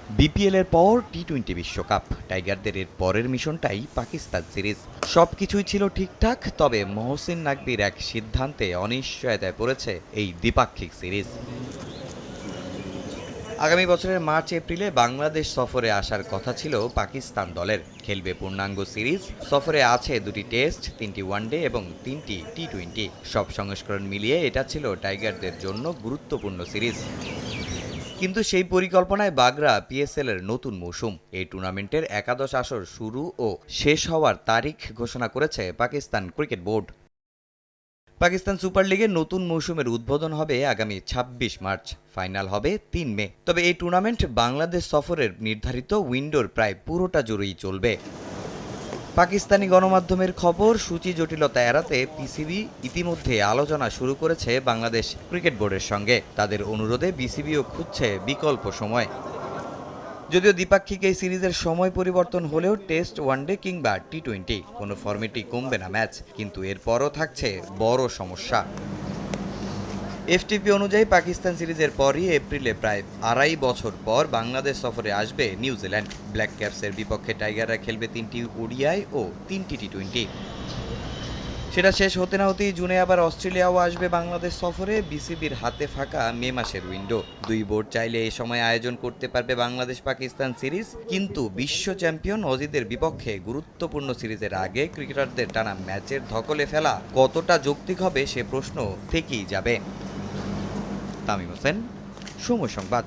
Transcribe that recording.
BPL এর পর টি-20 বিশ্বকাপ, টাইগারদের এর পরের মিশনটাই পাকিস্তান সিরিজ। সবকিছুই ছিল ঠিকঠাক, তবে মহসিন নাকবির এক সিদ্ধান্তে অনিশ্চয়তায় পড়েছে এই দ্বিপাক্ষিক সিরিজ। আগামী বছরের মার্চ এপ্রিলে বাংলাদেশ সফরে আসার কথা ছিল পাকিস্তান দলের। খেলবে পূর্ণাঙ্গ সিরিজ। সফরে আছে 2টি টেস্ট, 3টি ওয়ানডে এবং 3টি টি-20। সব সংস্করণ মিলিয়ে এটা ছিল টাইগারদের জন্য গুরুত্বপূর্ণ সিরিজ। কিন্তু সেই পরিকল্পনায় বাগড়া পিএসএল এর নতুন মৌসুম। এই টুর্নামেন্টের একাদশ আসর শুরু ও শেষ হওয়ার তারিখ ঘোষণা করেছে Pakistan cricket board. Pakistan super লিগের নতুন মৌসুমের উদ্বোধন হবে আগামী ২৬ মার্চ, ফাইনাল হবে ৩ মে। তবে এই টুর্নামেন্ট বাংলাদেশ সফরের নির্ধারিত উইন্ডোর প্রায় পুরোটা জুড়েই চলবে। পাকিস্তানি গণমাধ্যমের খবর, সূচি জটিলতা এড়াতে পিসিবি ইতিমধ্যে আলোচনা শুরু করেছে বাংলাদেশ ক্রিকেট বোর্ডের সঙ্গে। তাদের অনুরোধে বিসিবিও খুঁজছে বিকল্প সময়। যদিও দ্বিপাক্ষিক এই সিরিজের সময় পরিবর্তন হলেও টেস্ট, ওয়ানডে কিংবা টি-20 কোনো ফরম্যাটই কমবে না ম্যাচ। কিন্তু এরপরও থাকছে বড় সমস্যা। এফটিপি অনুযায়ী পাকিস্তান সিরিজের পরই এপ্রিলে প্রায় ২.৫ বছর পর বাংলাদেশ সফরে আসবে নিউজিল্যান্ড। ব্ল্যাক ক্যাপসের বিপক্ষে টাইগাররা খেলবে 3টি ওডিআই ও 3টি টি-20। সেটা শেষ হতে না হতেই জুনে আবার অস্ট্রেলিয়াও আসবে বাংলাদেশ সফরে। বিসিবির হাতে ফাঁকা মে মাসের উইন্ডো। দুই বোর্ড চাইলে এ সময় আয়োজন করতে পারবে বাংলাদেশ পাকিস্তান সিরিজ। কিন্তু বিশ্ব চ্যাম্পিয়ন অজিদের বিপক্ষে গুরুত্বপূর্ণ সিরিজের আগে ক্রিকেটারদের টানা ম্যাচের ধকলে ফেলা কতটা যৌক্তিক হবে সে প্রশ্ন থেকেই যাবে। তামিম হোসেন, সময় সংবাদ।